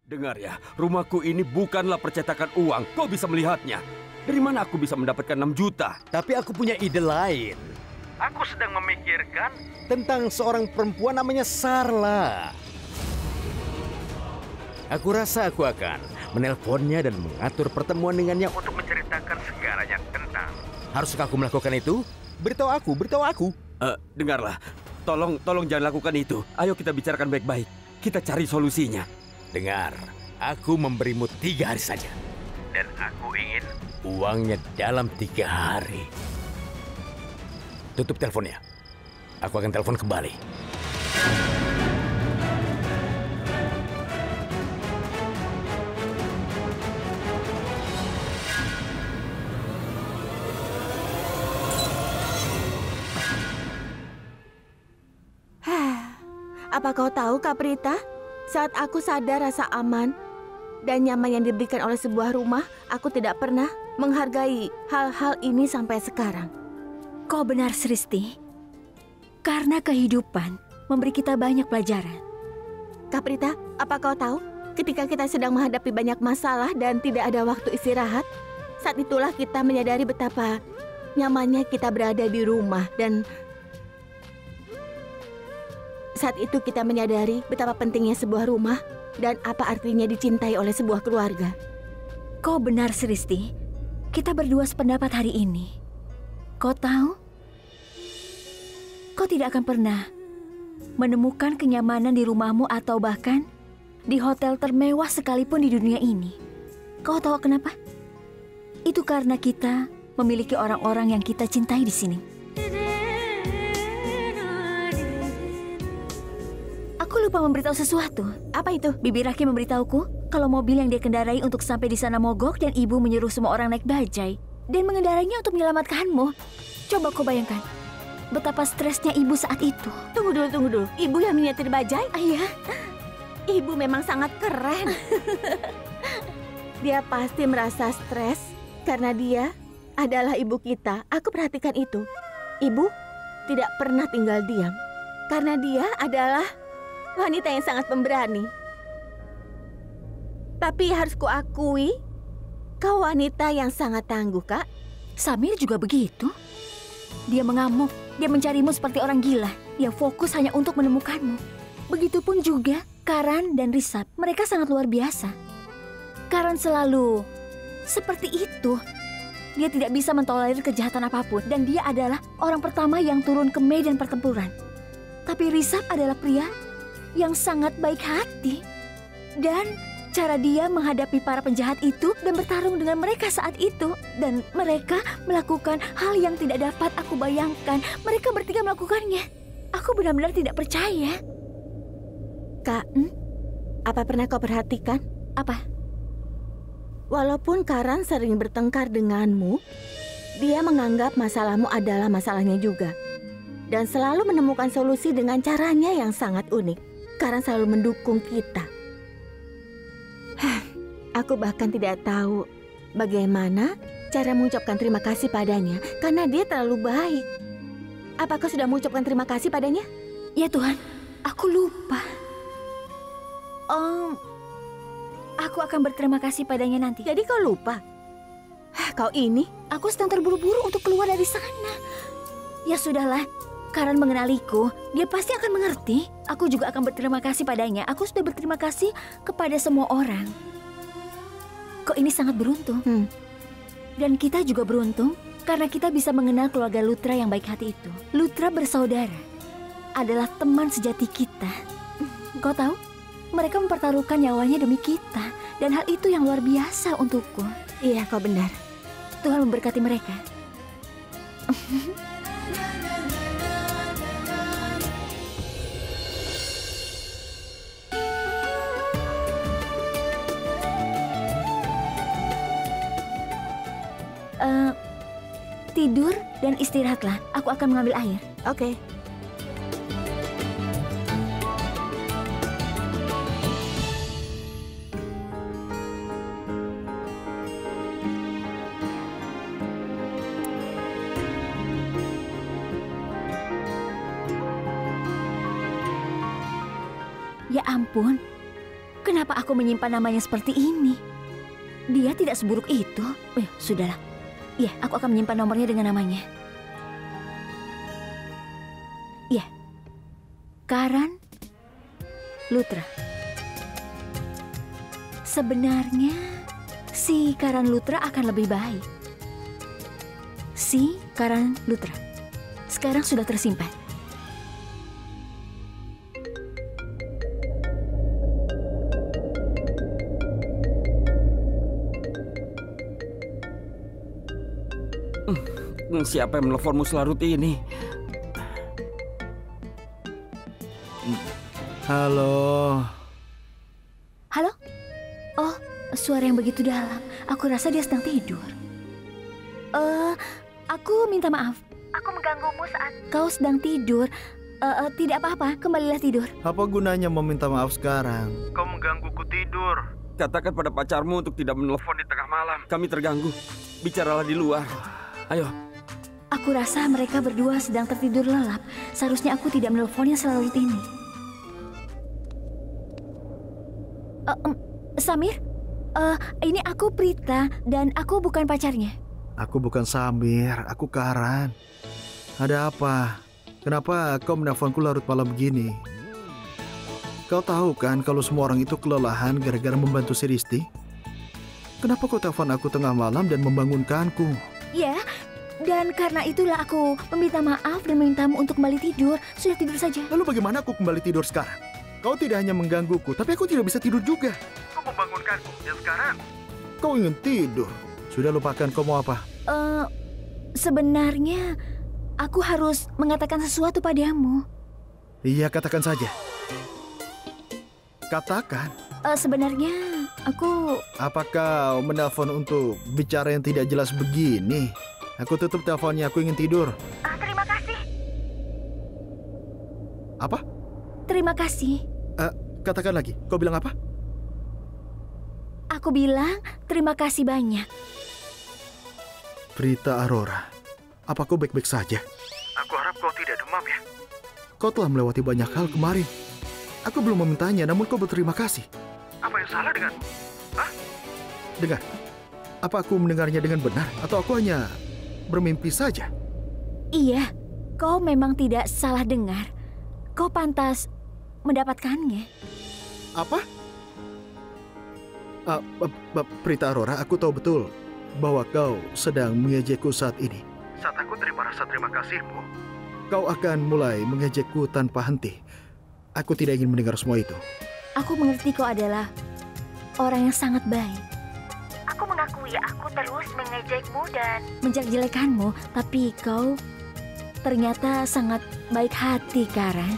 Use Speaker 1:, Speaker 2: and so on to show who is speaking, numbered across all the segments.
Speaker 1: Dengar ya, rumahku ini bukanlah percetakan uang. Kau bisa melihatnya. Dari mana aku bisa mendapatkan 6 juta?
Speaker 2: Tapi aku punya ide lain.
Speaker 1: Aku sedang memikirkan
Speaker 2: Tentang seorang perempuan namanya Sarla. Aku rasa aku akan menelponnya dan mengatur pertemuan dengannya untuk menceritakan segalanya tentang. Haruskah aku melakukan itu? Beritahu aku.
Speaker 1: Dengarlah, tolong jangan lakukan itu. Ayo kita bicarakan baik-baik. Kita cari solusinya.
Speaker 2: Dengar, aku memberimu 3 hari saja. Dan aku ingin uangnya dalam 3 hari. Tutup teleponnya. Aku akan telepon kembali.
Speaker 3: Apa kau tahu, Kaprita? Saat aku sadar rasa aman dan nyaman yang diberikan oleh sebuah rumah, aku tidak pernah menghargai hal-hal ini sampai sekarang.
Speaker 4: Kau benar, Sristi. Karena kehidupan memberi kita banyak pelajaran.
Speaker 3: Kaprita, apa kau tahu? Ketika kita sedang menghadapi banyak masalah dan tidak ada waktu istirahat, saat itulah kita menyadari betapa nyamannya kita berada di rumah dan saat itu kita menyadari betapa pentingnya sebuah rumah dan apa artinya dicintai oleh sebuah keluarga.
Speaker 4: Kau benar, Sristi. Kita berdua sependapat hari ini. Kau tahu? Kau tidak akan pernah menemukan kenyamanan di rumahmu atau bahkan di hotel termewah sekalipun di dunia ini. Kau tahu kenapa? Itu karena kita memiliki orang-orang yang kita cintai di sini. Aku lupa memberitahu sesuatu.
Speaker 3: Apa itu?
Speaker 4: Bibi Raki memberitahuku kalau mobil yang dia kendarai untuk sampai di sana mogok dan ibu menyuruh semua orang naik bajai dan mengendarainya untuk menyelamatkanmu. Coba kau bayangkan betapa stresnya ibu saat itu.
Speaker 3: Tunggu dulu. Ibu yang menyetir bajai?
Speaker 4: Iya.
Speaker 3: Ibu memang sangat keren. Dia pasti merasa stres karena dia adalah ibu kita. Aku perhatikan itu. Ibu tidak pernah tinggal diam karena dia adalah wanita yang sangat pemberani. Tapi harus kuakui, kau wanita yang sangat tangguh, Kak.
Speaker 4: Samir juga begitu. Dia mengamuk, dia mencarimu seperti orang gila. Dia fokus hanya untuk menemukanmu. Begitupun juga Karan dan Risab, mereka sangat luar biasa. Karan selalu seperti itu. Dia tidak bisa mentolerir kejahatan apapun dan dia adalah orang pertama yang turun ke medan pertempuran. Tapi Risab adalah pria yang sangat baik hati. Dan cara dia menghadapi para penjahat itu dan bertarung dengan mereka saat itu. Dan mereka melakukan hal yang tidak dapat aku bayangkan. Mereka bertiga melakukannya. Aku benar-benar tidak percaya.
Speaker 3: Kak, apa pernah kau perhatikan?
Speaker 4: Apa?
Speaker 3: Walaupun Karan sering bertengkar denganmu, dia menganggap masalahmu adalah masalahnya juga. Dan selalu menemukan solusi dengan caranya yang sangat unik. Karan selalu mendukung kita. Aku bahkan tidak tahu bagaimana cara mengucapkan terima kasih padanya karena dia terlalu baik. Apakah sudah mengucapkan terima kasih padanya?
Speaker 4: Ya Tuhan, aku lupa. Aku akan berterima kasih padanya nanti.
Speaker 3: Jadi kau lupa? Kau ini?
Speaker 4: Aku sedang terburu-buru untuk keluar dari sana. Ya sudahlah. Karan mengenaliku, dia pasti akan mengerti. Aku juga akan berterima kasih padanya. Aku sudah berterima kasih kepada semua orang. Kok ini sangat beruntung. Dan kita juga beruntung karena kita bisa mengenal keluarga Lutra yang baik hati itu. Lutra bersaudara adalah teman sejati kita. Kau tahu, mereka mempertaruhkan nyawanya demi kita. Dan hal itu yang luar biasa untukku.
Speaker 3: Iya, kau benar.
Speaker 4: Tuhan memberkati mereka. Tidur dan istirahatlah. Aku akan mengambil air.
Speaker 3: Oke.
Speaker 4: Ya ampun, kenapa aku menyimpan namanya seperti ini? Dia tidak seburuk itu. Sudahlah. Ya, aku akan menyimpan nomornya dengan namanya. Ya, Karan Lutra. Sebenarnya si Karan Lutra akan lebih baik. Si Karan Lutra sekarang sudah tersimpan.
Speaker 1: Siapa yang menelponmu selarut ini?
Speaker 5: Halo.
Speaker 4: Halo? Oh, suara yang begitu dalam. Aku rasa dia sedang tidur. Aku minta maaf. Aku mengganggumu saat kau sedang tidur. Tidak apa-apa, kembalilah tidur.
Speaker 5: Apa gunanya meminta maaf sekarang? Kau menggangguku tidur.
Speaker 1: Katakan pada pacarmu untuk tidak menelpon di tengah malam. Kami terganggu. Bicaralah di luar. Ayo.
Speaker 4: Aku rasa mereka berdua sedang tertidur lelap. Seharusnya aku tidak menelponnya selarut ini. Samir? Ini aku Prita dan aku bukan pacarnya.
Speaker 5: Aku bukan Samir, aku Karan. Ada apa? Kenapa kau menelponku larut malam begini? Kau tahu kan kalau semua orang itu kelelahan gara-gara membantu si Risti? Kenapa kau telepon aku tengah malam dan membangunkanku?
Speaker 4: Ya, dan karena itulah aku meminta maaf dan memintamu untuk kembali tidur. Sudah tidur saja.
Speaker 5: Lalu bagaimana aku kembali tidur sekarang? Kau tidak hanya menggangguku, tapi aku tidak bisa tidur juga. Kau membangunkanku, dan sekarang kau ingin tidur. Sudah lupakan kau mau apa?
Speaker 4: Sebenarnya aku harus mengatakan sesuatu padamu.
Speaker 5: Iya, katakan saja. Katakan.
Speaker 4: Sebenarnya aku...
Speaker 5: Apa kau menelpon untuk bicara yang tidak jelas begini? Aku tutup teleponnya, aku ingin tidur.
Speaker 4: Terima kasih.
Speaker 5: Apa?
Speaker 4: Terima kasih.
Speaker 5: Katakan lagi, kau bilang apa?
Speaker 4: Aku bilang terima kasih banyak.
Speaker 5: Prita Aurora, apa kau baik-baik saja? Aku harap kau tidak demam ya. Kau telah melewati banyak hal kemarin. Aku belum memintanya, namun kau berterima kasih. Apa yang salah denganmu? Hah? Dengar, apa aku mendengarnya dengan benar atau aku hanya bermimpi saja?
Speaker 4: Iya, kau memang tidak salah dengar. Kau pantas mendapatkannya.
Speaker 5: Apa? Prita Aurora, aku tahu betul bahwa kau sedang mengejekku saat ini. Saat aku terima rasa terima kasihmu, kau akan mulai mengejekku tanpa henti. Aku tidak ingin mendengar semua itu.
Speaker 4: Aku mengerti kau adalah orang yang sangat baik. Aku mengakui aku terus mengejekmu dan menjelek-jelekanmu, tapi kau ternyata sangat baik hati, Karan.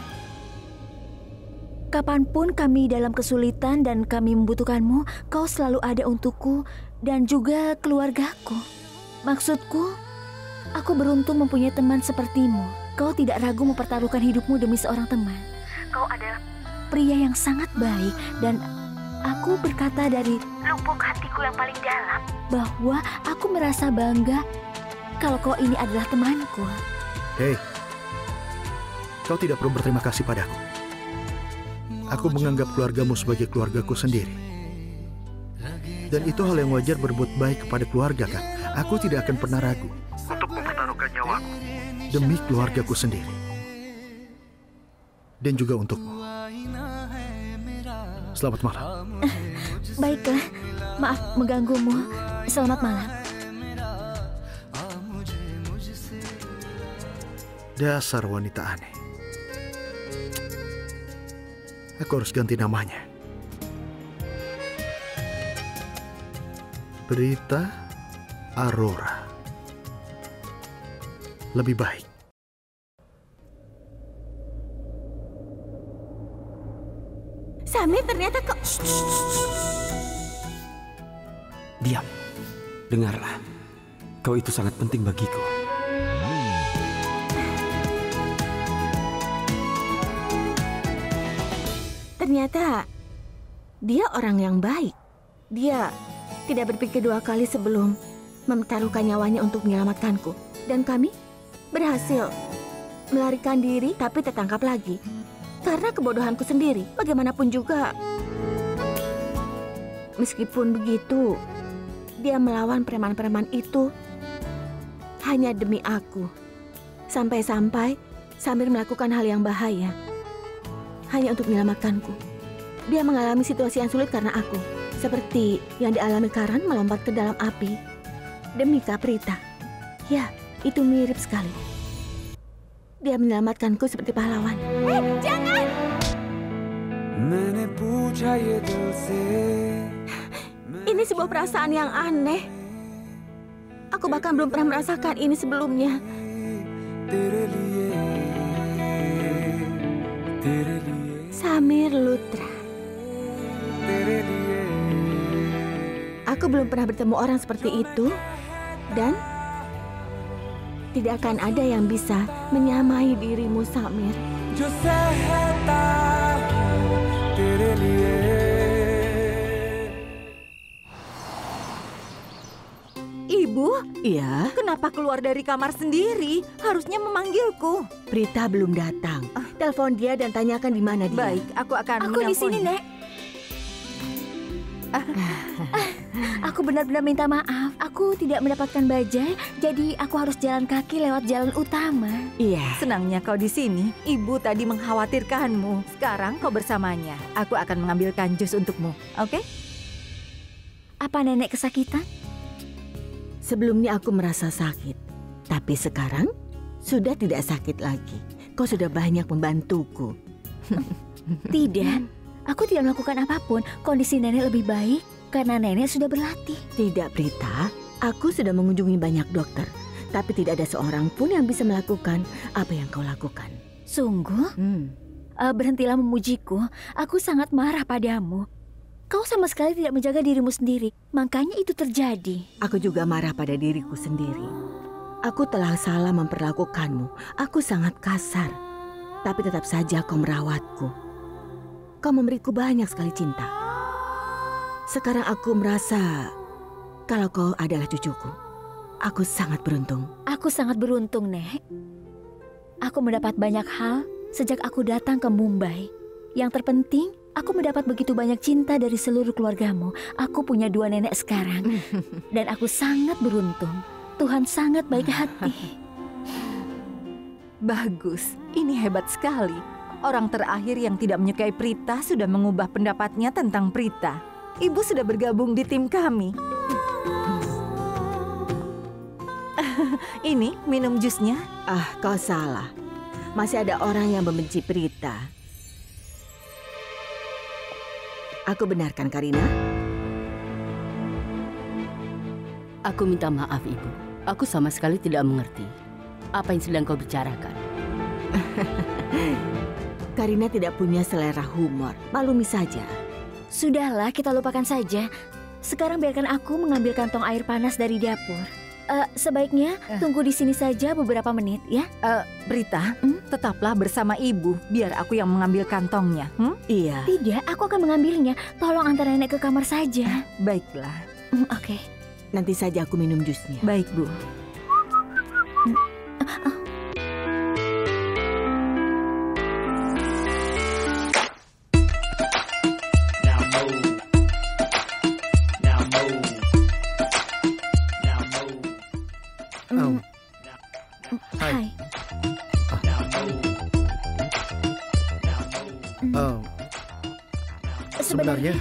Speaker 4: Kapanpun kami dalam kesulitan dan kami membutuhkanmu, kau selalu ada untukku dan juga keluargaku. Maksudku, aku beruntung mempunyai teman sepertimu. Kau tidak ragu mempertaruhkan hidupmu demi seorang teman. Kau adalah pria yang sangat baik dan aku berkata dari lubuk hatiku yang paling dalam bahwa aku merasa bangga kalau kau ini adalah temanku.
Speaker 5: Hei, kau tidak perlu berterima kasih padaku. Aku menganggap keluargamu sebagai keluargaku sendiri. Dan itu hal yang wajar berbuat baik kepada keluarga, kan? Aku tidak akan pernah ragu untuk mempertaruhkan nyawaku demi keluargaku sendiri. Dan juga untukmu. Selamat malam.
Speaker 4: Baiklah, maaf mengganggumu. Selamat malam.
Speaker 5: Dasar wanita aneh. Aku harus ganti namanya. Prita Aurora. Lebih baik.
Speaker 3: Samir, ternyata kau...
Speaker 1: Diam. Dengarlah. Kau itu sangat penting bagiku.
Speaker 3: Ternyata dia orang yang baik. Dia tidak berpikir dua kali sebelum memtaruhkan nyawanya untuk menyelamatkanku. Dan kami berhasil melarikan diri tapi tertangkap lagi. Karena kebodohanku sendiri. Bagaimanapun juga, Meskipun begitu, dia melawan preman-preman itu hanya demi aku. Sampai-sampai Samir melakukan hal yang bahaya hanya untuk menyelamatkanku. Dia mengalami situasi yang sulit karena aku, seperti yang dialami Karan melompat ke dalam api demi Kak Prita. Ya, itu mirip sekali. Dia menyelamatkanku seperti pahlawan.
Speaker 4: Jangan!
Speaker 3: Ini sebuah perasaan yang aneh. Aku bahkan belum pernah merasakan ini sebelumnya. Samir Lutra. Aku belum pernah bertemu orang seperti itu. Dan tidak akan ada yang bisa menyamai dirimu, Samir.
Speaker 6: Ibu,
Speaker 3: Iya,
Speaker 6: kenapa keluar dari kamar sendiri? Harusnya memanggilku.
Speaker 3: Prita belum datang. Telepon dia dan tanyakan di mana dia.
Speaker 6: Baik, aku akan
Speaker 4: Aku di sini,
Speaker 6: menelpon.
Speaker 4: Nek. Aku benar-benar minta maaf. Aku tidak mendapatkan bajai, jadi aku harus jalan kaki lewat jalan utama.
Speaker 3: Iya.
Speaker 6: Senangnya kau di sini. Ibu tadi mengkhawatirkanmu. Sekarang kau bersamanya. Aku akan mengambilkan jus untukmu. Oke?
Speaker 4: Apa nenek kesakitan?
Speaker 3: Sebelumnya aku merasa sakit, tapi sekarang sudah tidak sakit lagi. Kau sudah banyak membantuku.
Speaker 4: Tidak. Aku tidak melakukan apapun. Kondisi nenek lebih baik karena nenek sudah berlatih.
Speaker 3: Tidak, Prita. Aku sudah mengunjungi banyak dokter, tapi tidak ada seorang pun yang bisa melakukan apa yang kau lakukan.
Speaker 4: Sungguh? Berhentilah memujiku. Aku sangat marah padamu. Kau sama sekali tidak menjaga dirimu sendiri. Makanya itu terjadi.
Speaker 3: Aku juga marah pada diriku sendiri. Aku telah salah memperlakukanmu. Aku sangat kasar. Tapi tetap saja kau merawatku. Kau memberiku banyak sekali cinta. Sekarang aku merasa kalau kau adalah cucuku. Aku sangat beruntung.
Speaker 4: Aku sangat beruntung, Nek. Aku mendapat banyak hal sejak aku datang ke Mumbai. Yang terpenting, aku mendapat begitu banyak cinta dari seluruh keluargamu. Aku punya 2 nenek sekarang. Dan aku sangat beruntung. Tuhan sangat baik hati.
Speaker 6: Bagus. Ini hebat sekali. Orang terakhir yang tidak menyukai Prita sudah mengubah pendapatnya tentang Prita. Ibu sudah bergabung di tim kami. Ini minum jusnya.
Speaker 3: Kau salah. Masih ada orang yang membenci Prita. Aku benarkan, Karina?
Speaker 7: Aku minta maaf, Ibu. Aku sama sekali tidak mengerti apa yang sedang kau bicarakan.
Speaker 3: Karina tidak punya selera humor. Maklumi saja.
Speaker 4: Sudahlah, kita lupakan saja. Sekarang biarkan aku mengambil kantong air panas dari dapur. Sebaiknya tunggu di sini saja beberapa menit, ya?
Speaker 6: Prita, tetaplah bersama ibu. Biar aku yang mengambil kantongnya.
Speaker 3: Iya.
Speaker 4: Tidak, aku akan mengambilnya. Tolong antar nenek ke kamar saja.
Speaker 6: Baiklah.
Speaker 4: Oke.
Speaker 3: Nanti saja aku minum jusnya.
Speaker 6: Baik, Bu.
Speaker 4: Hai.
Speaker 5: Sebenarnya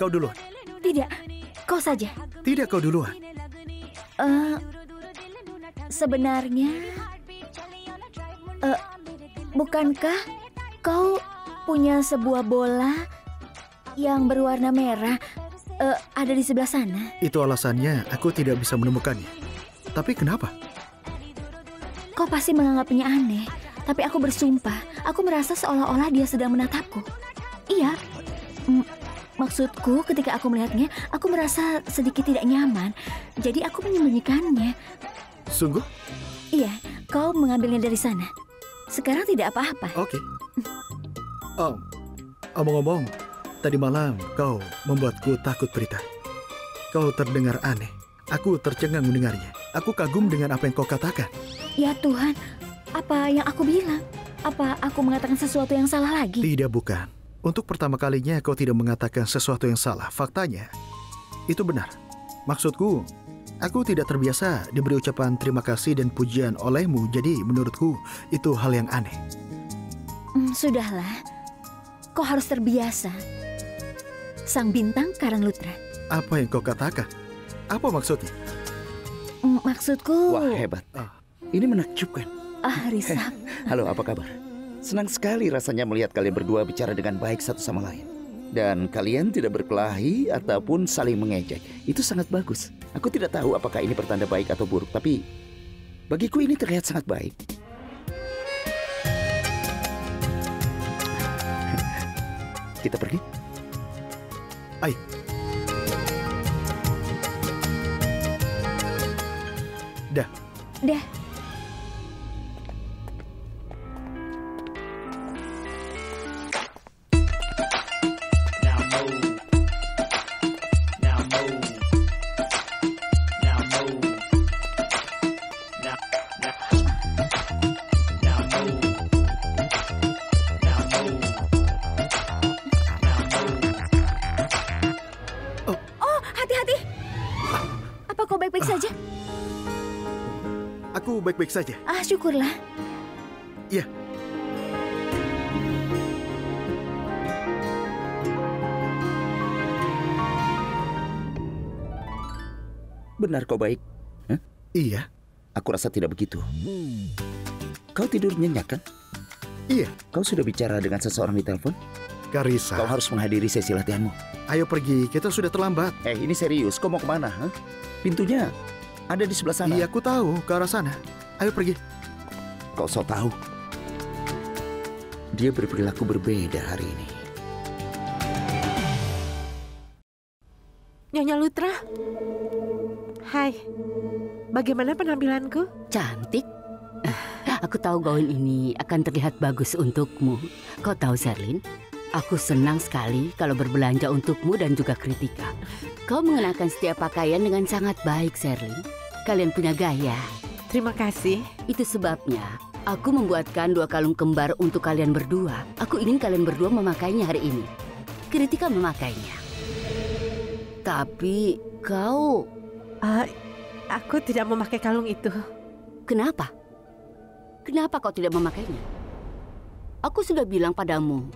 Speaker 5: kau duluan.
Speaker 4: Tidak, kau saja.
Speaker 5: Tidak, kau duluan.
Speaker 4: Sebenarnya, bukankah kau punya sebuah bola yang berwarna merah ada di sebelah sana?
Speaker 5: Itu alasannya aku tidak bisa menemukannya. Tapi kenapa?
Speaker 4: Kau pasti menganggapnya aneh, tapi aku bersumpah, aku merasa seolah-olah dia sedang menatapku. Iya, maksudku ketika aku melihatnya, aku merasa sedikit tidak nyaman. Jadi aku menyembunyikannya.
Speaker 5: Sungguh?
Speaker 4: Iya, kau mengambilnya dari sana. Sekarang tidak apa-apa.
Speaker 5: Oke. Omong-omong, tadi malam kau membuatku takut, Prita. Kau terdengar aneh. Aku tercengang mendengarnya. Aku kagum dengan apa yang kau katakan.
Speaker 4: Ya Tuhan, apa yang aku bilang? Apa aku mengatakan sesuatu yang salah lagi?
Speaker 5: Tidak, bukan. Untuk pertama kalinya kau tidak mengatakan sesuatu yang salah. Faktanya, itu benar. Maksudku, aku tidak terbiasa diberi ucapan terima kasih dan pujian olehmu. Jadi menurutku itu hal yang aneh.
Speaker 4: Sudahlah, kau harus terbiasa. Sang bintang Karang Lutra.
Speaker 5: Apa yang kau katakan? Apa maksudnya?
Speaker 4: Maksudku...
Speaker 8: Wah, hebat. Ini menakjubkan.
Speaker 4: Risap.
Speaker 8: Halo, apa kabar? Senang sekali rasanya melihat kalian berdua bicara dengan baik satu sama lain. Dan kalian tidak berkelahi ataupun saling mengejek. Itu sangat bagus. Aku tidak tahu apakah ini pertanda baik atau buruk, tapi bagiku ini terlihat sangat baik. Kita pergi?
Speaker 5: Ayo. Dah.
Speaker 4: Hati-hati. Apa kau baik-baik saja?
Speaker 5: Aku baik-baik saja.
Speaker 4: Syukurlah.
Speaker 5: Ya.
Speaker 8: Benar kau baik? Hah?
Speaker 5: Iya.
Speaker 8: Aku rasa tidak begitu. Kau tidur nyenyak kan?
Speaker 5: Iya.
Speaker 8: Kau sudah bicara dengan seseorang di telepon?
Speaker 5: Karissa.
Speaker 8: Kau harus menghadiri sesi latihanmu.
Speaker 5: Ayo pergi, kita sudah terlambat.
Speaker 8: Ini serius, kau mau kemana? Huh? Pintunya ada di sebelah sana.
Speaker 5: Iya, aku tahu, ke arah sana. Ayo pergi.
Speaker 8: Kau so tahu. Dia berperilaku berbeda hari ini.
Speaker 9: Nyonya Lutra. Hai. Bagaimana penampilanku?
Speaker 7: Cantik. Aku tahu gaun ini akan terlihat bagus untukmu. Kau tahu, Sherlyn? Aku senang sekali kalau berbelanja untukmu dan juga Kritika. Kau mengenakan setiap pakaian dengan sangat baik, Sherlyn. Kalian punya gaya.
Speaker 9: Terima kasih.
Speaker 7: Itu sebabnya aku membuatkan 2 kalung kembar untuk kalian berdua. Aku ingin kalian berdua memakainya hari ini. Kritika memakainya. Tapi kau...
Speaker 9: Aku tidak memakai kalung itu.
Speaker 7: Kenapa? Kenapa kau tidak memakainya? Aku sudah bilang padamu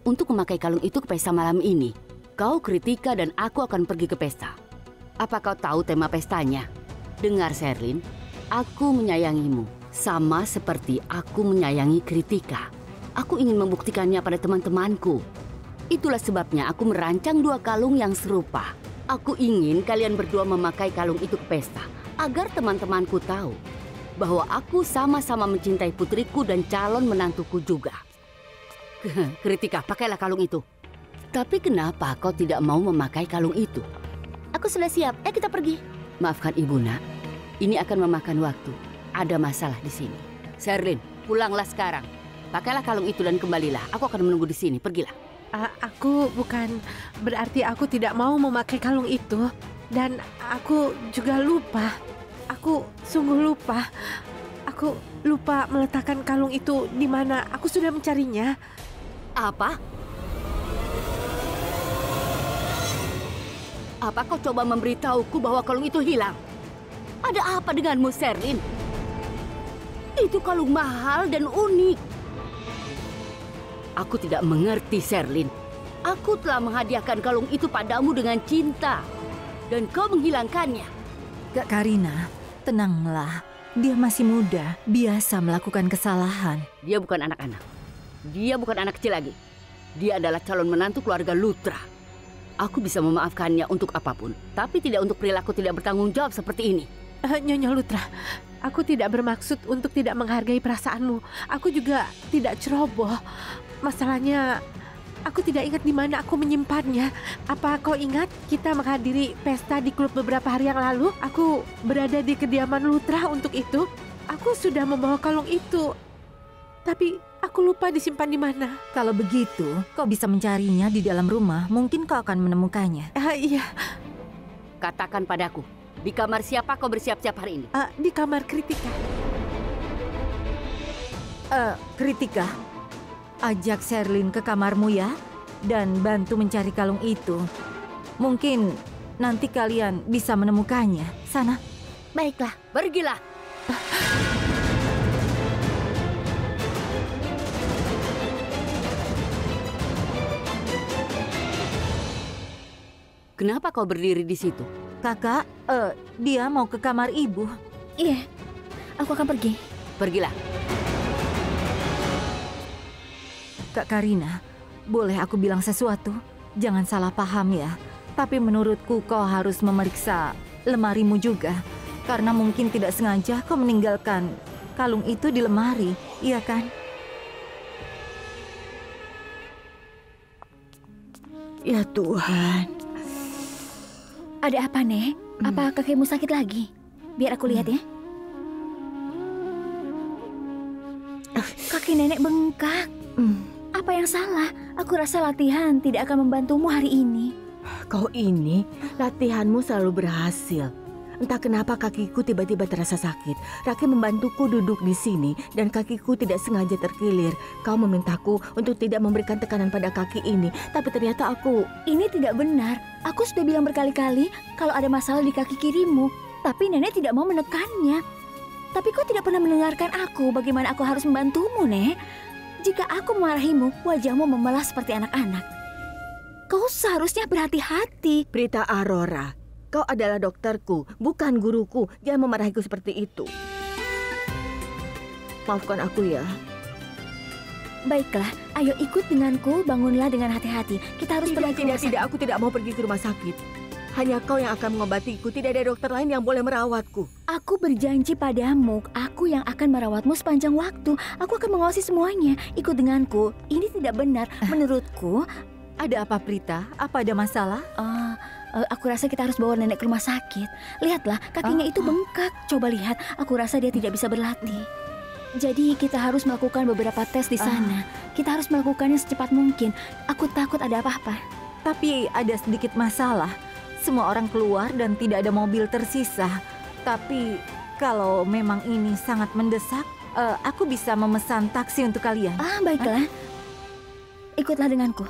Speaker 7: untuk memakai kalung itu ke pesta malam ini. Kau, Kritika, dan aku akan pergi ke pesta. Apa kau tahu tema pestanya? Dengar, Sherlyn, aku menyayangimu sama seperti aku menyayangi Kritika. Aku ingin membuktikannya pada teman-temanku. Itulah sebabnya aku merancang 2 kalung yang serupa. Aku ingin kalian berdua memakai kalung itu ke pesta agar teman-temanku tahu bahwa aku sama-sama mencintai putriku dan calon menantuku juga. Kritika, pakailah kalung itu. Tapi kenapa kau tidak mau memakai kalung itu? Aku sudah siap. Kita pergi. Maafkan Ibu, Nak. Ini akan memakan waktu. Ada masalah di sini. Sherlyn, pulanglah sekarang. Pakailah kalung itu dan kembalilah. Aku akan menunggu di sini. Pergilah.
Speaker 9: Aku bukan berarti aku tidak mau memakai kalung itu. Dan aku juga lupa. Aku sungguh lupa. Aku lupa meletakkan kalung itu di mana. Aku sudah mencarinya.
Speaker 7: Apa? Apa kau coba memberitahuku bahwa kalung itu hilang? Ada apa denganmu, Sherlyn? Itu kalung mahal dan unik. Aku tidak mengerti, Sherlyn. Aku telah menghadiahkan kalung itu padamu dengan cinta. Dan kau menghilangkannya.
Speaker 6: Kak Karina, tenanglah. Dia masih muda, biasa melakukan kesalahan.
Speaker 7: Dia bukan anak-anak. Dia bukan anak kecil lagi. Dia adalah calon menantu keluarga Lutra. Aku bisa memaafkannya untuk apapun, tapi tidak untuk perilaku tidak bertanggung jawab seperti ini.
Speaker 9: Nyonya Lutra, aku tidak bermaksud untuk tidak menghargai perasaanmu. Aku juga tidak ceroboh. Masalahnya, aku tidak ingat di mana aku menyimpannya. Apa kau ingat kita menghadiri pesta di klub beberapa hari yang lalu? Aku berada di kediaman Lutra untuk itu. Aku sudah membawa kalung itu. Tapi aku lupa disimpan di mana.
Speaker 6: Kalau begitu, kau bisa mencarinya di dalam rumah. Mungkin kau akan menemukannya.
Speaker 9: Iya.
Speaker 7: Katakan padaku, di kamar siapa kau bersiap-siap hari ini?
Speaker 9: Di kamar Kritika.
Speaker 6: Kritika, ajak Sherlyn ke kamarmu ya, dan bantu mencari kalung itu. Mungkin nanti kalian bisa menemukannya. Sana.
Speaker 4: Baiklah.
Speaker 7: Pergilah. Kenapa kau berdiri di situ?
Speaker 6: Kakak, dia mau ke kamar ibu.
Speaker 4: Iya, aku akan pergi.
Speaker 7: Pergilah.
Speaker 6: Kak Karina, boleh aku bilang sesuatu? Jangan salah paham ya. Tapi menurutku kau harus memeriksa lemarimu juga. Karena mungkin tidak sengaja kau meninggalkan kalung itu di lemari, iya kan?
Speaker 3: Ya Tuhan.
Speaker 4: Ada apa, Nek? Apa kakekmu sakit lagi? Biar aku lihat ya. Kaki nenek bengkak. Apa yang salah? Aku rasa latihan tidak akan membantumu hari ini.
Speaker 3: Kau ini, latihanmu selalu berhasil. Entah kenapa kakiku tiba-tiba terasa sakit. Raki membantuku duduk di sini dan kakiku tidak sengaja terkilir. Kau memintaku untuk tidak memberikan tekanan pada kaki ini, tapi ternyata aku...
Speaker 4: Ini tidak benar. Aku sudah bilang berkali-kali kalau ada masalah di kaki kirimu, tapi nenek tidak mau menekannya. Tapi kau tidak pernah mendengarkan aku. Bagaimana aku harus membantumu, Nek? Jika aku memarahimu, wajahmu memelah seperti anak-anak. Kau seharusnya berhati-hati.
Speaker 3: Prita Aurora, kau adalah dokterku, bukan guruku. Jangan memarahiku seperti itu. Maafkan aku ya.
Speaker 4: Baiklah, ayo ikut denganku. Bangunlah dengan hati-hati. Kita harus pergi ke rumah sakit.
Speaker 3: Tidak, aku tidak mau pergi ke rumah sakit. Hanya kau yang akan mengobatiku. Tidak ada dokter lain yang boleh merawatku.
Speaker 4: Aku berjanji padamu, aku yang akan merawatmu sepanjang waktu. Aku akan mengawasi semuanya. Ikut denganku. Ini tidak benar. Menurutku...
Speaker 6: Ada apa, Prita? Apa ada masalah?
Speaker 4: Aku rasa kita harus bawa nenek ke rumah sakit. Lihatlah, kakinya itu bengkak. Coba lihat, aku rasa dia tidak bisa berlatih. Jadi kita harus melakukan beberapa tes di sana. Kita harus melakukannya secepat mungkin. Aku takut ada apa-apa.
Speaker 6: Tapi ada sedikit masalah. Semua orang keluar dan tidak ada mobil tersisa. Tapi kalau memang ini sangat mendesak, aku bisa memesan taksi untuk kalian.
Speaker 4: Baiklah. Ikutlah denganku.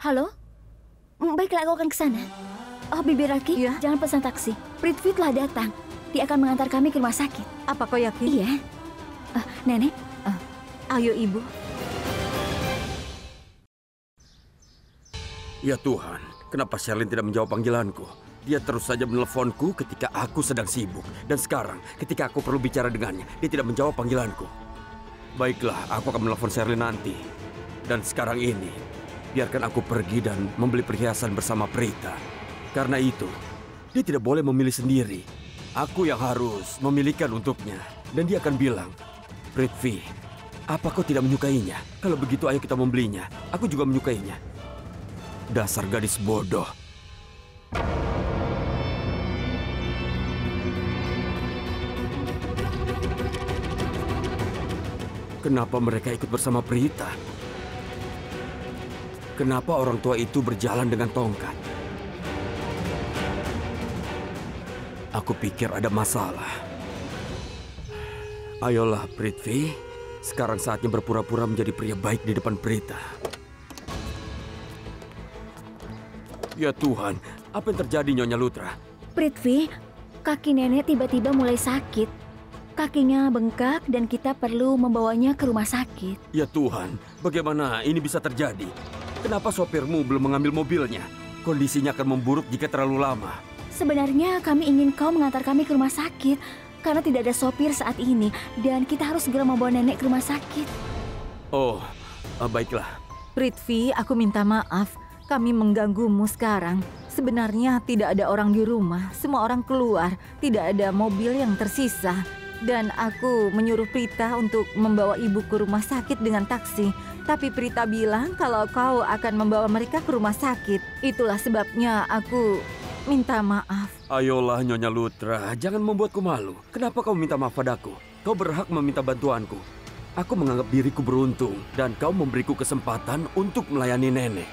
Speaker 4: Halo? Baiklah, aku akan ke sana. Oh, Bibi Raki, jangan pesan taksi. Prithvi telah datang. Dia akan mengantar kami ke rumah sakit.
Speaker 6: Apa kau yakin?
Speaker 4: Iya. Nenek?
Speaker 6: Ayo, Ibu.
Speaker 1: Ya Tuhan, kenapa Sherlyn tidak menjawab panggilanku? Dia terus saja menelponku ketika aku sedang sibuk. Dan sekarang, ketika aku perlu bicara dengannya, dia tidak menjawab panggilanku. Baiklah, aku akan menelpon Sherlyn nanti. Dan sekarang ini, biarkan aku pergi dan membeli perhiasan bersama Prita. Karena itu, dia tidak boleh memilih sendiri. Aku yang harus memilihkan untuknya. Dan dia akan bilang, Prithvi, apa kau tidak menyukainya? Kalau begitu ayo kita membelinya. Aku juga menyukainya. Dasar gadis bodoh. Kenapa mereka ikut bersama Prita? Kenapa orang tua itu berjalan dengan tongkat? Aku pikir ada masalah. Ayolah, Prithvi. Sekarang saatnya berpura-pura menjadi pria baik di depan Prita. Ya Tuhan, apa yang terjadi, Nyonya Lutra?
Speaker 4: Prithvi, kaki nenek tiba-tiba mulai sakit. Kakinya bengkak dan kita perlu membawanya ke rumah sakit.
Speaker 1: Ya Tuhan, bagaimana ini bisa terjadi? Kenapa sopirmu belum mengambil mobilnya? Kondisinya akan memburuk jika terlalu lama.
Speaker 4: Sebenarnya kami ingin kau mengantar kami ke rumah sakit. Karena tidak ada sopir saat ini. Dan kita harus segera membawa nenek ke rumah sakit.
Speaker 1: Oh, baiklah.
Speaker 6: Prithvi, aku minta maaf. Kami mengganggumu sekarang. Sebenarnya tidak ada orang di rumah. Semua orang keluar. Tidak ada mobil yang tersisa. Dan aku menyuruh Prita untuk membawa ibu ke rumah sakit dengan taksi. Tapi Prita bilang kalau kau akan membawa mereka ke rumah sakit. Itulah sebabnya aku minta maaf.
Speaker 1: Ayolah Nyonya Lutra, jangan membuatku malu. Kenapa kau minta maaf padaku? Kau berhak meminta bantuanku. Aku menganggap diriku beruntung dan kau memberiku kesempatan untuk melayani nenek.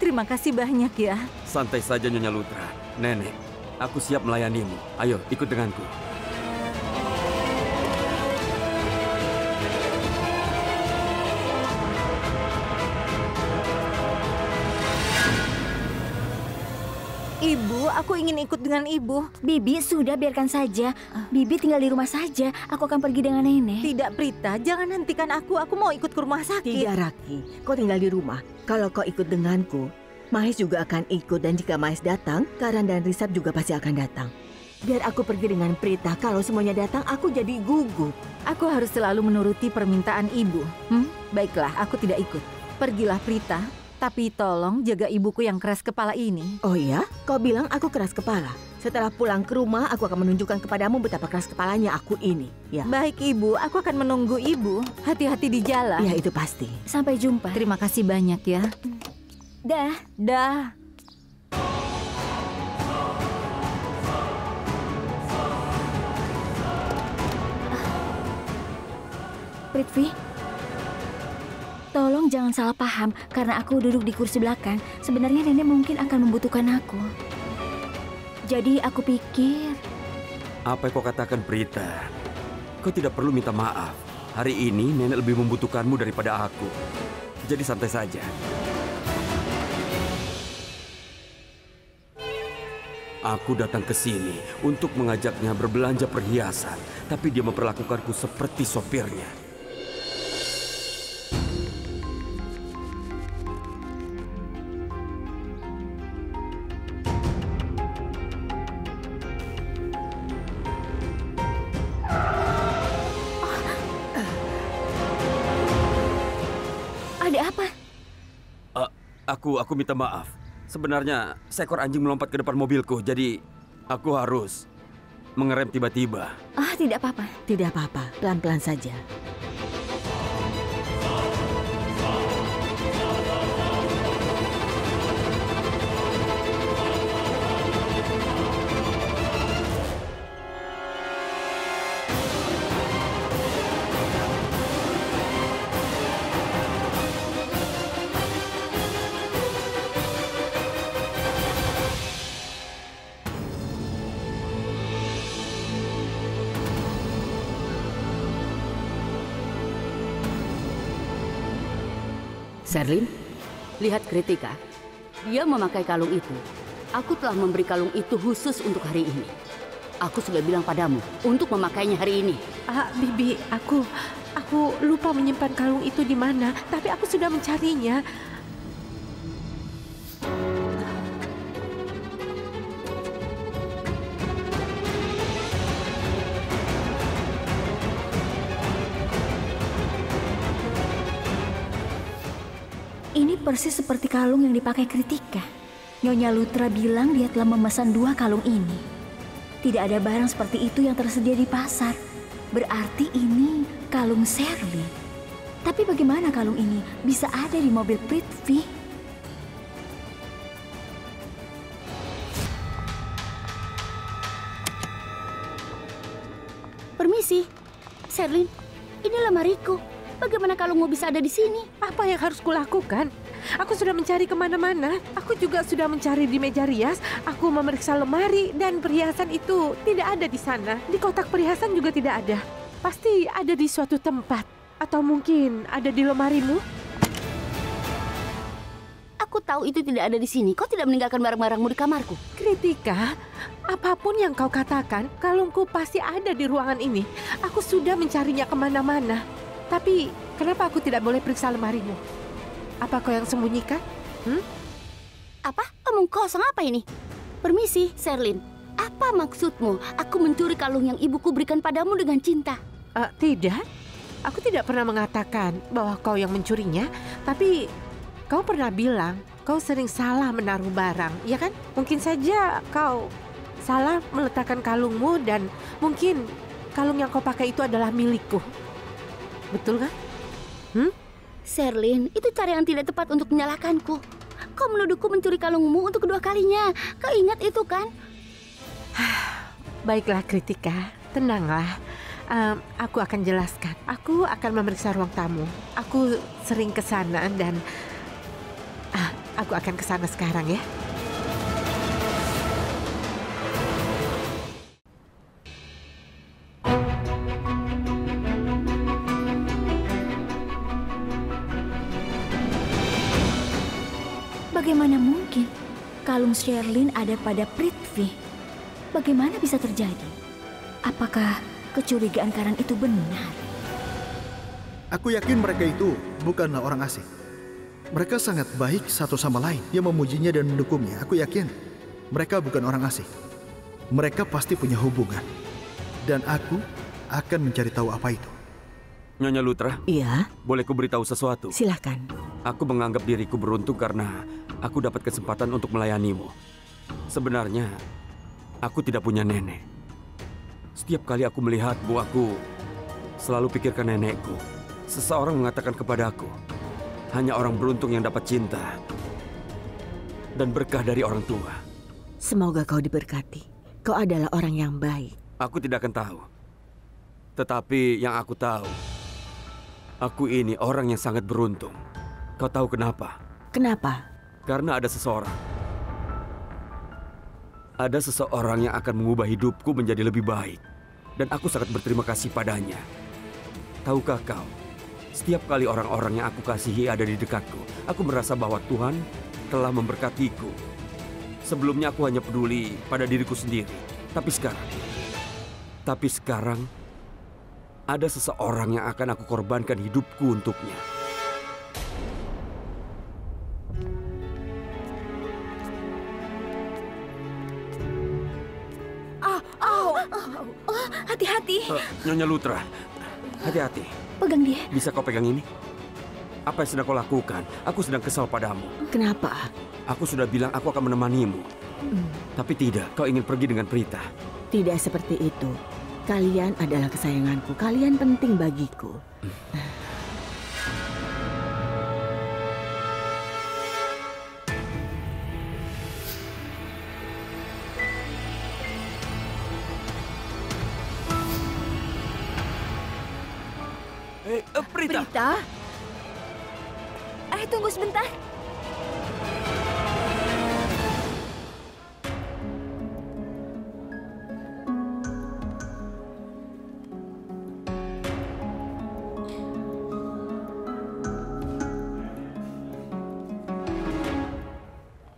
Speaker 6: Terima kasih banyak ya.
Speaker 1: Santai saja Nyonya Lutra. Nenek, aku siap melayanimu. Ayo ikut denganku.
Speaker 6: Ibu, aku ingin ikut dengan ibu.
Speaker 4: Bibi, sudah biarkan saja. Bibi tinggal di rumah saja. Aku akan pergi dengan nenek.
Speaker 6: Tidak, Prita, jangan hentikan aku. Aku mau ikut ke rumah sakit.
Speaker 3: Tidak, Raki. Kau tinggal di rumah. Kalau kau ikut denganku, Mahes juga akan ikut. Dan jika Mahes datang, Karan dan Risab juga pasti akan datang. Biar aku pergi dengan Prita. Kalau semuanya datang, aku jadi gugup.
Speaker 6: Aku harus selalu menuruti permintaan ibu. Baiklah, aku tidak ikut. Pergilah, Prita. Tapi tolong jaga ibuku yang keras kepala ini.
Speaker 3: Oh iya? Kau bilang aku keras kepala. Setelah pulang ke rumah, aku akan menunjukkan kepadamu betapa keras kepalanya aku ini. Ya.
Speaker 6: Baik, Ibu. Aku akan menunggu Ibu. Hati-hati di jalan.
Speaker 3: Ya, itu pasti.
Speaker 4: Sampai jumpa.
Speaker 6: Terima kasih banyak ya.
Speaker 4: Dah.
Speaker 6: Dah.
Speaker 4: Prithvi, tolong jangan salah paham karena aku duduk di kursi belakang. Sebenarnya nenek mungkin akan membutuhkan aku. Jadi aku pikir...
Speaker 1: Apa yang kau katakan, Prita? Kau tidak perlu minta maaf. Hari ini nenek lebih membutuhkanmu daripada aku. Jadi santai saja. Aku datang ke sini untuk mengajaknya berbelanja perhiasan, tapi dia memperlakukanku seperti sopirnya.
Speaker 4: Ada apa?
Speaker 1: Aku minta maaf. Sebenarnya seekor anjing melompat ke depan mobilku, jadi aku harus mengerem tiba-tiba.
Speaker 4: Tidak apa-apa.
Speaker 3: Tidak apa-apa, pelan-pelan saja.
Speaker 7: Sherlyn, lihat Kritika. Dia memakai kalung itu. Aku telah memberi kalung itu khusus untuk hari ini. Aku sudah bilang padamu untuk memakainya hari ini.
Speaker 9: Bibi, aku lupa menyimpan kalung itu di mana, tapi aku sudah mencarinya.
Speaker 4: Ini persis seperti kalung yang dipakai Kritika. Nyonya Lutra bilang dia telah memesan 2 kalung ini. Tidak ada barang seperti itu yang tersedia di pasar. Berarti ini kalung Sherlyn. Tapi bagaimana kalung ini bisa ada di mobil Prithvi?
Speaker 7: Permisi, Sherlyn, ini lemariku. Bagaimana kalungmu bisa ada di sini?
Speaker 9: Apa yang harus kulakukan? Aku sudah mencari kemana-mana. Aku juga sudah mencari di meja rias. Aku memeriksa lemari dan perhiasan itu tidak ada di sana. Di kotak perhiasan juga tidak ada. Pasti ada di suatu tempat. Atau mungkin ada di lemarimu?
Speaker 7: Aku tahu itu tidak ada di sini. Kau tidak meninggalkan barang-barangmu di kamarku.
Speaker 9: Kritika, apapun yang kau katakan, kalungku pasti ada di ruangan ini. Aku sudah mencarinya kemana-mana. Tapi kenapa aku tidak boleh periksa lemarimu? Apa kau yang sembunyikan?
Speaker 7: Apa? Omong kosong apa ini? Permisi, Sherlyn. Apa maksudmu? Aku mencuri kalung yang ibuku berikan padamu dengan cinta.
Speaker 9: Tidak. Aku tidak pernah mengatakan bahwa kau yang mencurinya. Tapi kau pernah bilang kau sering salah menaruh barang, ya kan? Mungkin saja kau salah meletakkan kalungmu dan mungkin kalung yang kau pakai itu adalah milikku. Betul kan?
Speaker 7: Sherlyn, itu cara yang tidak tepat untuk menyalahkanku. Kau menuduhku mencuri kalungmu untuk kedua kalinya. Kau ingat itu kan?
Speaker 9: Baiklah Kritika, tenanglah. Aku akan jelaskan. Aku akan memeriksa ruang tamu. Aku sering ke sana dan aku akan ke sana sekarang ya.
Speaker 4: Bagaimana mungkin? kalung Sherlyn ada pada Prithvi. Bagaimana bisa terjadi? Apakah kecurigaan Karan itu benar?
Speaker 5: Aku yakin mereka itu bukanlah orang asing. Mereka sangat baik satu sama lain. Dia memujinya dan mendukungnya. Aku yakin mereka bukan orang asing. Mereka pasti punya hubungan. Dan aku akan mencari tahu apa itu.
Speaker 1: Nyonya Lutra,
Speaker 3: Iya,
Speaker 1: boleh ku beritahu sesuatu?
Speaker 3: silahkan.
Speaker 1: Aku menganggap diriku beruntung karena aku dapat kesempatan untuk melayanimu. Sebenarnya, aku tidak punya nenek. Setiap kali aku melihatmu, aku selalu pikirkan nenekku. Seseorang mengatakan kepadaku, hanya orang beruntung yang dapat cinta dan berkah dari orang tua.
Speaker 3: Semoga kau diberkati. Kau adalah orang yang baik.
Speaker 1: Aku tidak akan tahu. Tetapi yang aku tahu, aku ini orang yang sangat beruntung. Kau tahu kenapa?
Speaker 3: Kenapa?
Speaker 1: Karena ada seseorang. Ada seseorang yang akan mengubah hidupku menjadi lebih baik. Dan aku sangat berterima kasih padanya. Tahukah kau, setiap kali orang-orang yang aku kasihi ada di dekatku, aku merasa bahwa Tuhan telah memberkatiku. Sebelumnya aku hanya peduli pada diriku sendiri. Tapi sekarang, ada seseorang yang akan aku korbankan hidupku untuknya.
Speaker 4: Hati-hati.
Speaker 1: Nyonya Lutra, hati-hati.
Speaker 4: Pegang dia.
Speaker 1: Bisa kau pegang ini? Apa yang sedang kau lakukan? Aku sedang kesal padamu.
Speaker 3: Kenapa?
Speaker 1: Aku sudah bilang aku akan menemanimu. Tapi tidak, kau ingin pergi dengan Prita.
Speaker 3: Tidak seperti itu. Kalian adalah kesayanganku. Kalian penting bagiku.
Speaker 1: Prita!
Speaker 4: Prita? Tunggu sebentar.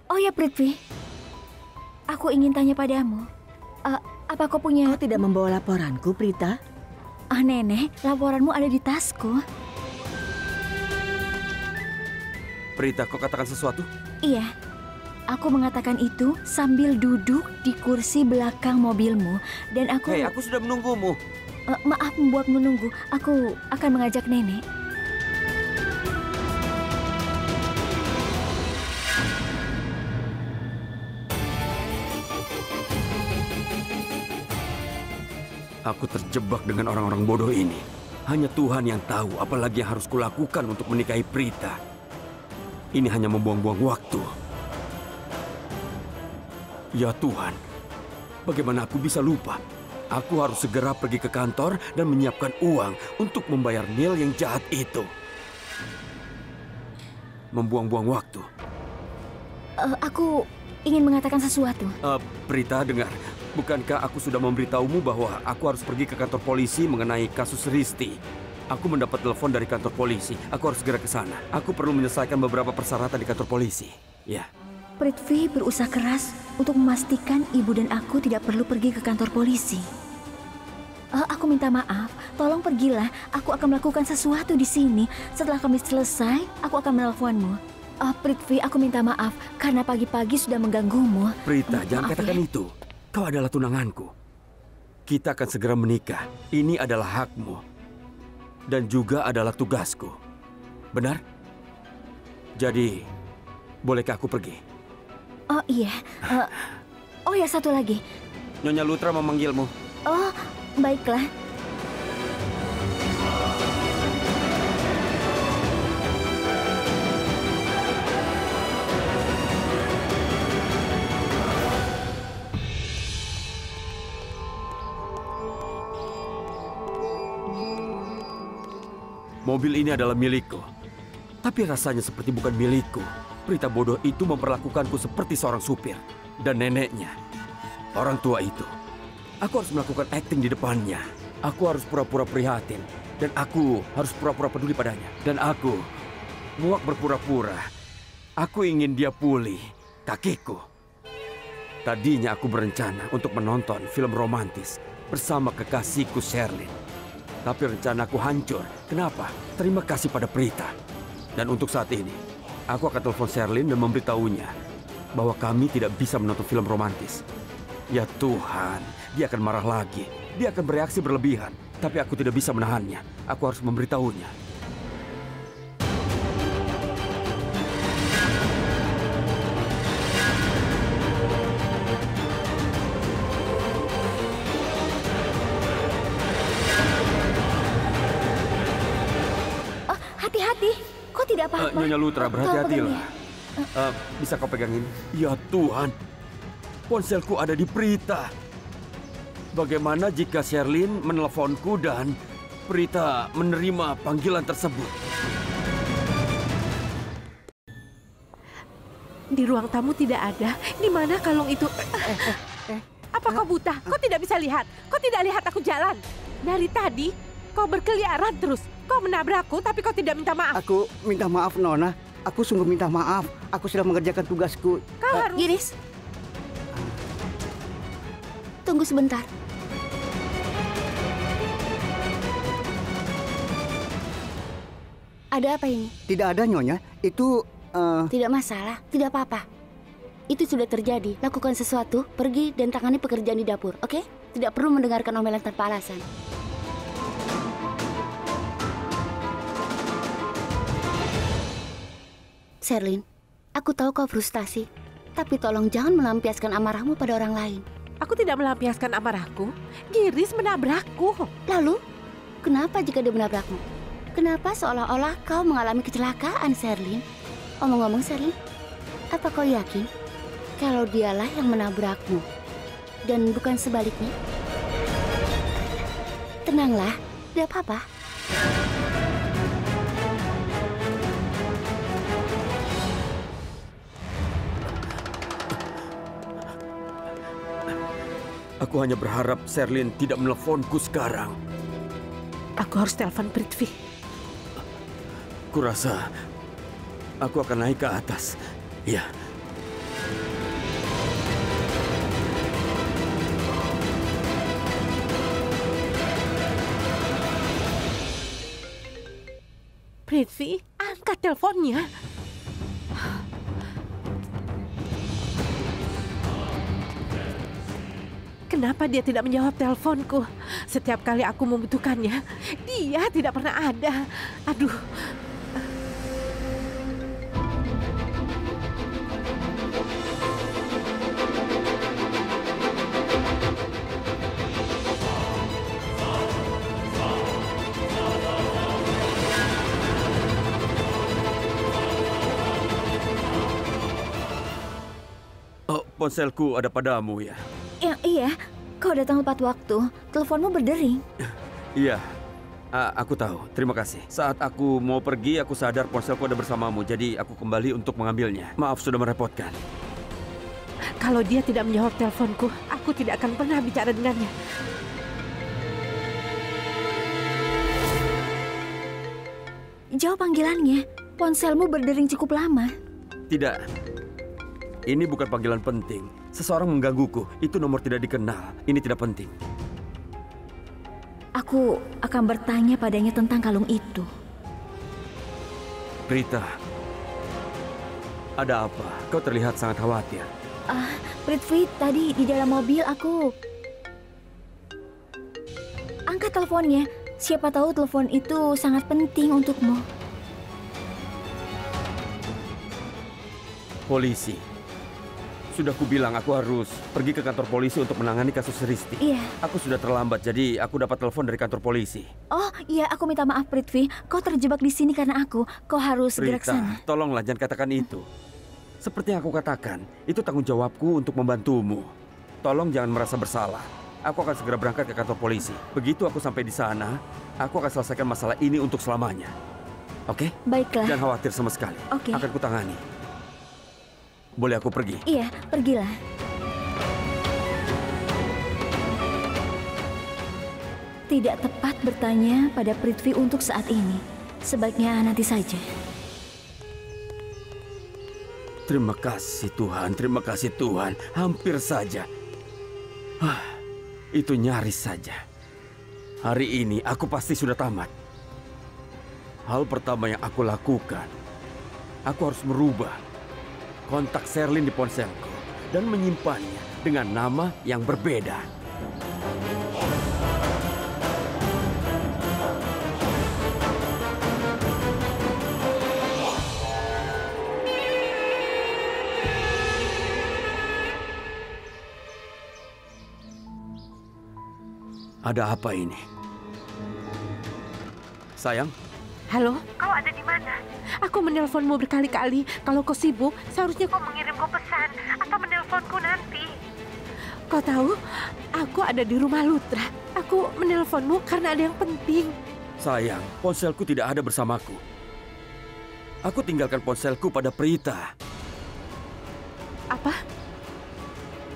Speaker 4: Oh ya Prithvi, aku ingin tanya padamu. Apa kau punya...
Speaker 3: Kau tidak membawa laporanku, Prita?
Speaker 4: Nenek, laporanmu ada di tasku.
Speaker 1: Prita, kau katakan sesuatu?
Speaker 4: Iya, aku mengatakan itu sambil duduk di kursi belakang mobilmu. Dan aku...
Speaker 1: Hei, aku sudah menunggumu.
Speaker 4: Maaf membuat menunggu, aku akan mengajak nenek.
Speaker 1: Aku terjebak dengan orang-orang bodoh ini. Hanya Tuhan yang tahu apalagi yang harus kulakukan untuk menikahi Prita. Ini hanya membuang-buang waktu. Ya Tuhan, bagaimana aku bisa lupa? Aku harus segera pergi ke kantor dan menyiapkan uang untuk membayar Neil yang jahat itu. Membuang-buang waktu.
Speaker 4: Aku ingin mengatakan sesuatu.
Speaker 1: Prita, dengar. Bukankah aku sudah memberitahumu bahwa aku harus pergi ke kantor polisi mengenai kasus Risti? Aku mendapat telepon dari kantor polisi. Aku harus segera ke sana. Aku perlu menyelesaikan beberapa persyaratan di kantor polisi. Ya.
Speaker 4: Prithvi berusaha keras untuk memastikan ibu dan aku tidak perlu pergi ke kantor polisi. Aku minta maaf. Tolong pergilah. Aku akan melakukan sesuatu di sini. Setelah kami selesai, aku akan menelponmu. Prithvi, aku minta maaf karena pagi-pagi sudah mengganggumu.
Speaker 1: Prita, jangan
Speaker 4: Maaf
Speaker 1: katakan
Speaker 4: ya.
Speaker 1: itu. Kau adalah tunanganku. Kita akan segera menikah. Ini adalah hakmu. Dan juga adalah tugasku. Benar? Jadi, bolehkah aku pergi?
Speaker 4: Oh iya. Oh ya, satu lagi.
Speaker 1: Nyonya Lutra memanggilmu.
Speaker 4: Oh, baiklah.
Speaker 1: Mobil ini adalah milikku. Tapi rasanya seperti bukan milikku. Prita bodoh itu memperlakukanku seperti seorang supir. Dan neneknya, orang tua itu. Aku harus melakukan akting di depannya. Aku harus pura-pura prihatin. Dan aku harus pura-pura peduli padanya. Dan aku muak berpura-pura. Aku ingin dia pulih. Kakiku. Tadinya aku berencana untuk menonton film romantis bersama kekasihku Sherlyn. Tapi rencanaku hancur. Kenapa? Terima kasih pada Prita. Dan untuk saat ini, aku akan telepon Sherlyn dan memberitahunya bahwa kami tidak bisa menonton film romantis. Ya Tuhan, dia akan marah lagi. Dia akan bereaksi berlebihan. Tapi aku tidak bisa menahannya. Aku harus memberitahunya.
Speaker 4: Hati-hati, kok tidak apa-apa?
Speaker 1: Nyonya Lutra, berhati-hatilah. Bisa kau pegang ini? Ya Tuhan, ponselku ada di Prita. Bagaimana jika Sherlyn meneleponku dan Prita menerima panggilan tersebut?
Speaker 9: Di ruang tamu tidak ada. Di mana kalung itu? Apa kau buta? Kau tidak bisa lihat? Kau tidak lihat aku jalan? Dari tadi kau berkeliaran terus. Kau menabrakku, tapi kau tidak minta maaf.
Speaker 10: Aku minta maaf, Nona. Aku sungguh minta maaf. Aku sudah mengerjakan tugasku.
Speaker 9: Kau harus...
Speaker 4: Giris, tunggu sebentar.
Speaker 7: Ada apa ini?
Speaker 10: Tidak ada, Nyonya. Itu...
Speaker 7: Tidak masalah, tidak apa-apa. Itu sudah terjadi. Lakukan sesuatu, pergi dan tangani pekerjaan di dapur, oke? Tidak perlu mendengarkan omelan tanpa alasan. Sherlyn, aku tahu kau frustasi, tapi tolong jangan melampiaskan amarahmu pada orang lain.
Speaker 9: Aku tidak melampiaskan amarahku. Giris menabrakku.
Speaker 7: Lalu, kenapa jika dia menabrakmu? Kenapa seolah-olah kau mengalami kecelakaan, Sherlyn? Omong-omong, Sherlyn, apa kau yakin kalau dialah yang menabrakmu dan bukan sebaliknya? Tenanglah, tidak apa-apa.
Speaker 1: Aku hanya berharap Sherlyn tidak meneleponku sekarang.
Speaker 9: Aku harus telepon Prithvi.
Speaker 1: Kurasa aku akan naik ke atas. Ya.
Speaker 9: Prithvi, angkat teleponnya. Kenapa dia tidak menjawab teleponku? Setiap kali aku membutuhkannya, dia tidak pernah ada. Aduh.
Speaker 1: Oh, ponselku ada padamu ya?
Speaker 4: Iya, kau datang tepat waktu. Teleponmu berdering.
Speaker 1: Iya, aku tahu. Terima kasih. Saat aku mau pergi, aku sadar ponselku ada bersamamu. Jadi aku kembali untuk mengambilnya. Maaf sudah merepotkan.
Speaker 9: Kalau dia tidak menjawab teleponku, aku tidak akan pernah bicara dengannya.
Speaker 4: Jawab panggilannya. Ponselmu berdering cukup lama.
Speaker 1: Tidak. Ini bukan panggilan penting. Seseorang menggangguku. Itu nomor tidak dikenal. Ini tidak penting.
Speaker 4: Aku akan bertanya padanya tentang kalung itu.
Speaker 1: Prita, ada apa? Kau terlihat sangat khawatir.
Speaker 4: Prithvi, tadi di dalam mobil aku... Angkat teleponnya. Siapa tahu telepon itu sangat penting untukmu.
Speaker 1: Polisi. Sudah kubilang aku harus pergi ke kantor polisi untuk menangani kasus Risti.
Speaker 4: Iya.
Speaker 1: Aku sudah terlambat, jadi aku dapat telepon dari kantor polisi.
Speaker 4: Oh iya, aku minta maaf Prithvi. Kau terjebak di sini karena aku. Kau harus segera ke sana.
Speaker 1: Prita, tolonglah jangan katakan itu. Seperti yang aku katakan, itu tanggung jawabku untuk membantumu. Tolong jangan merasa bersalah. Aku akan segera berangkat ke kantor polisi. Begitu aku sampai di sana, aku akan selesaikan masalah ini untuk selamanya. Oke?
Speaker 4: Baiklah.
Speaker 1: Jangan khawatir sama sekali.
Speaker 4: Oke.
Speaker 1: Akan kutangani. Boleh aku pergi?
Speaker 4: Iya, pergilah. Tidak tepat bertanya pada Prithvi untuk saat ini. Sebaiknya nanti saja.
Speaker 1: Terima kasih Tuhan, terima kasih Tuhan. Hampir saja. Itu nyaris saja. Hari ini aku pasti sudah tamat. Hal pertama yang aku lakukan, aku harus merubah kontak Sherlyn di ponselku dan menyimpannya dengan nama yang berbeda. Ada apa ini? Sayang?
Speaker 9: Halo, kau ada di mana? Aku menelponmu berkali-kali. Kalau kau sibuk, seharusnya kau mengirimku pesan atau menelponku nanti. Kau tahu, aku ada di rumah Lutra. Aku menelponmu karena ada yang penting.
Speaker 1: Sayang, ponselku tidak ada bersamaku. Aku tinggalkan ponselku pada Prita.
Speaker 9: Apa?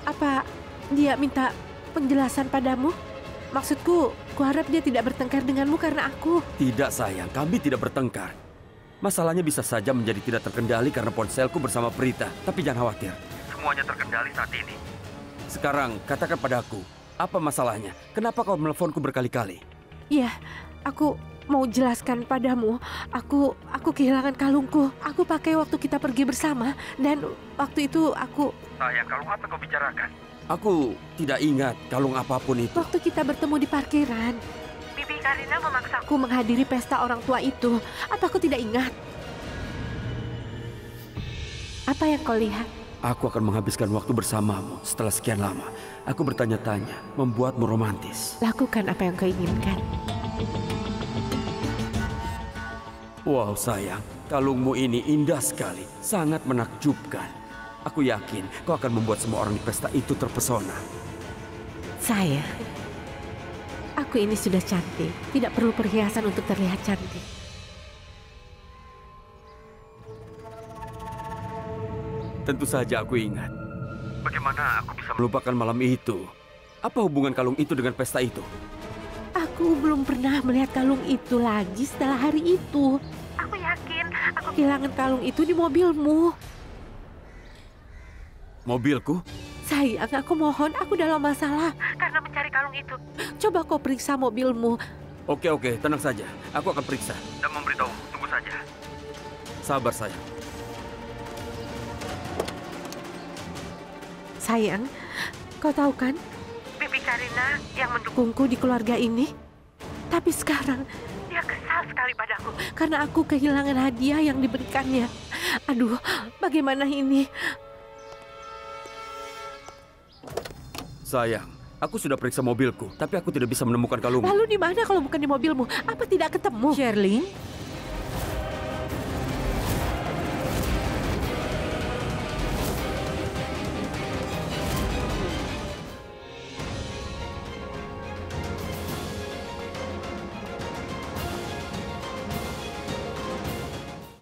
Speaker 9: Apa dia minta penjelasan padamu? Maksudku, kuharap dia tidak bertengkar denganmu karena aku.
Speaker 1: Tidak sayang, kami tidak bertengkar. Masalahnya bisa saja menjadi tidak terkendali karena ponselku bersama Prita. Tapi jangan khawatir, semuanya terkendali saat ini. Sekarang, katakan padaku, apa masalahnya? Kenapa kau menelponku berkali-kali?
Speaker 9: Iya, aku mau jelaskan padamu. Aku kehilangan kalungku. Aku pakai waktu kita pergi bersama. Dan waktu itu aku...
Speaker 1: Sayang, kalung apa kau bicarakan? Aku tidak ingat kalung apapun itu.
Speaker 9: Waktu kita bertemu di parkiran, Bibi Karina memaksaku menghadiri pesta orang tua itu. Apa aku tidak ingat? Apa yang kau lihat?
Speaker 1: Aku akan menghabiskan waktu bersamamu setelah sekian lama. Aku bertanya-tanya, membuatmu romantis.
Speaker 9: Lakukan apa yang kau inginkan.
Speaker 1: Wow sayang, kalungmu ini indah sekali. Sangat menakjubkan. Aku yakin kau akan membuat semua orang di pesta itu terpesona.
Speaker 9: Saya, aku ini sudah cantik. Tidak perlu perhiasan untuk terlihat cantik.
Speaker 1: Tentu saja aku ingat. Bagaimana aku bisa melupakan malam itu? Apa hubungan kalung itu dengan pesta itu?
Speaker 9: Aku belum pernah melihat kalung itu lagi setelah hari itu. Aku yakin aku kehilangan kalung itu di mobilmu.
Speaker 1: Mobilku?
Speaker 9: Sayang, aku mohon, aku dalam masalah karena mencari kalung itu. Coba kau periksa mobilmu.
Speaker 1: Oke, tenang saja. Aku akan periksa dan memberitahu. Tunggu saja. Sabar, sayang.
Speaker 9: Sayang, kau tahu kan, Bibi Karina yang mendukungku di keluarga ini. Tapi sekarang dia kesal sekali padaku karena aku kehilangan hadiah yang diberikannya. Aduh, bagaimana ini?
Speaker 1: Sayang, aku sudah periksa mobilku, tapi aku tidak bisa menemukan kalungmu.
Speaker 9: Lalu di mana kalau bukan di mobilmu? Apa tidak ketemu?
Speaker 6: Sherlyn,